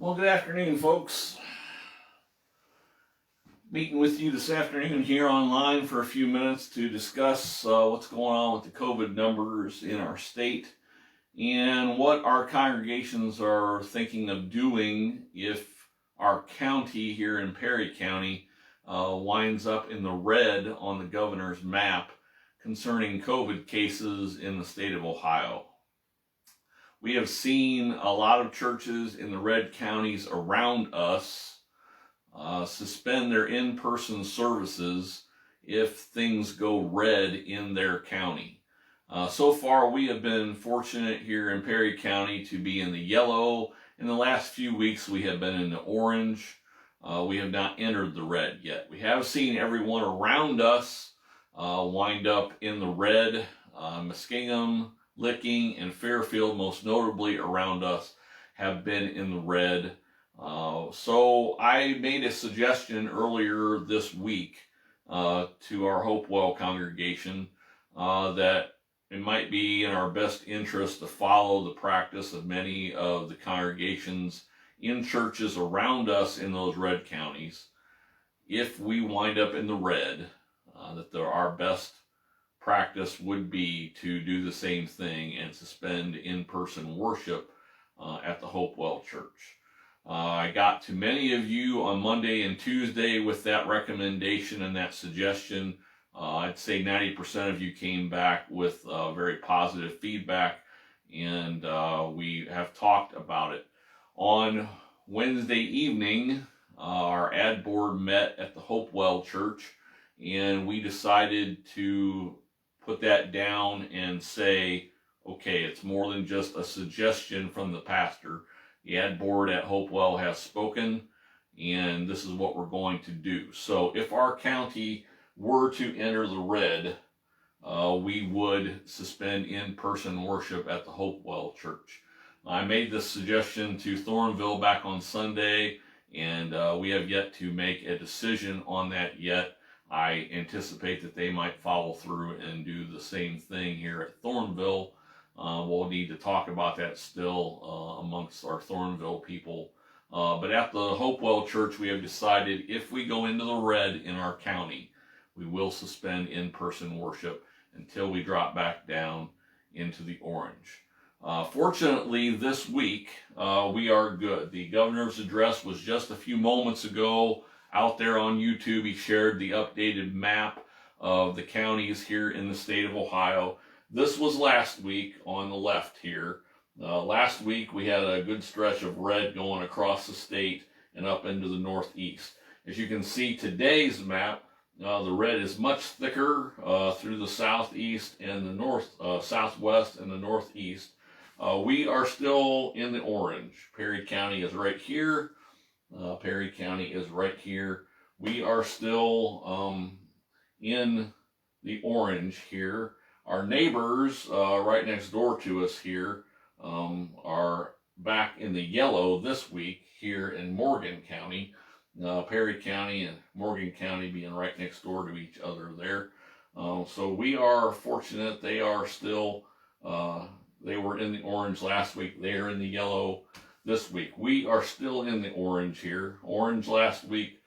Well, good afternoon, folks. Meeting with you this afternoon here online for a few minutes to discuss what's going on with the COVID numbers in our state and what our congregations are thinking of doing if our county here in Perry County winds up in the red on the governor's map concerning COVID cases in the state of Ohio. We have seen a lot of churches in the red counties around us suspend their in-person services if things go red in their county. So far, we have been fortunate here in Perry County to be in the yellow. In the last few weeks, we have been in the orange. We have not entered the red yet. We have seen everyone around us wind up in the red. Muskingum, Licking, and Fairfield, most notably around us, have been in the red. So I made a suggestion earlier this week to our Hopewell congregation that it might be in our best interest to follow the practice of many of the congregations in churches around us in those red counties. If we wind up in the red, our best practice would be to do the same thing and suspend in-person worship at the Hopewell Church. I got to many of you on Monday and Tuesday with that recommendation and that suggestion. I'd say 90% of you came back with very positive feedback, and we have talked about it. On Wednesday evening, our ad board met at the Hopewell Church, and we decided to put that down and say, okay, it's more than just a suggestion from the pastor. The ad board at Hopewell has spoken, and this is what we're going to do. So if our county were to enter the red, we would suspend in-person worship at the Hopewell Church. I made this suggestion to Thornville back on Sunday, and we have yet to make a decision on that yet. I anticipate that they might follow through and do the same thing here at Thornville. We'll need to talk about that still amongst our Thornville people. But at the Hopewell Church, we have decided if we go into the red in our county, we will suspend in-person worship until we drop back down into the orange. Fortunately, this week, we are good. The governor's address was just a few moments ago out there on YouTube. He shared the updated map of the counties here in the state of Ohio. This was last week on the left here. Last week we had a good stretch of red going across the state and up into the northeast. As you can see, today's map, the red is much thicker through the southeast and the southwest and the northeast. We are still in the orange. Perry County is right here. Perry County is right here. We are still in the orange here. Our neighbors right next door to us here are back in the yellow this week here in Morgan County. Perry County and Morgan County being right next door to each other there. So we are fortunate. They are still, they were in the orange last week. They are in the yellow this week. We are still in the orange here. Orange last week,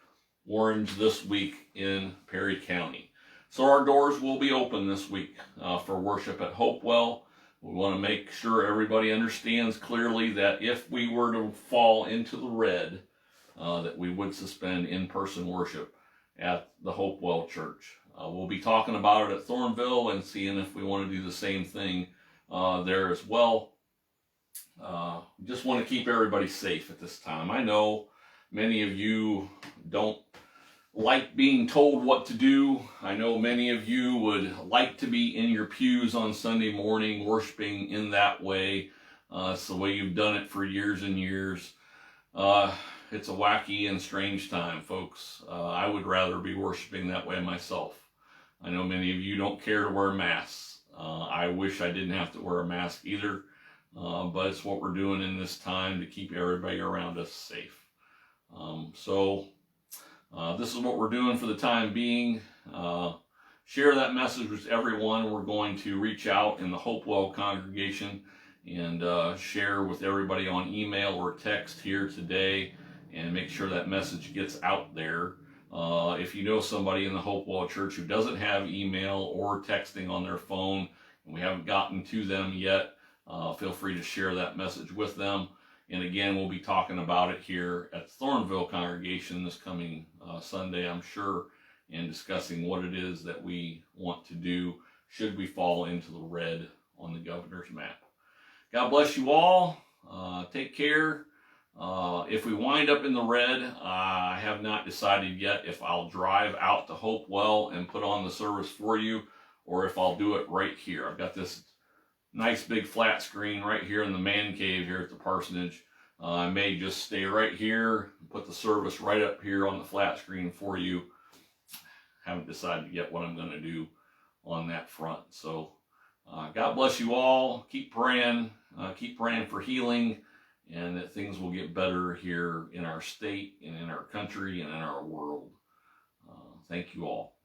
orange this week in Perry County. So our doors will be open this week for worship at Hopewell. We want to make sure everybody understands clearly that if we were to fall into the red, that we would suspend in-person worship at the Hopewell Church. We'll be talking about it at Thornville and seeing if we want to do the same thing there as well. Just want to keep everybody safe at this time. I know many of you don't like being told what to do. I know many of you would like to be in your pews on Sunday morning worshiping in that way. It's the way you've done it for years and years. It's a wacky and strange time, folks. I would rather be worshiping that way myself. I know many of you don't care to wear masks. I wish I didn't have to wear a mask either, but it's what we're doing in this time to keep everybody around us safe. This is what we're doing for the time being. Share that message with everyone. We're going to reach out in the Hopewell congregation and share with everybody on email or text here today, and make sure that message gets out there. If you know somebody in the Hopewell Church who doesn't have email or texting on their phone, and we haven't gotten to them yet, feel free to share that message with them. And again, we'll be talking about it here at the Thornville congregation this coming Sunday, I'm sure, and discussing what it is that we want to do should we fall into the red on the governor's map. God bless you all. Take care. If we wind up in the red, I have not decided yet if I'll drive out to Hopewell and put on the service for you, or if I'll do it right here. I've got this nice big flat screen right here in the man cave here at the parsonage. I may just stay right here and put the service right up here on the flat screen for you. Haven't decided yet what I'm going to do on that front. So God bless you all. Keep praying for healing, and that things will get better here in our state and in our country and in our world. Thank you all.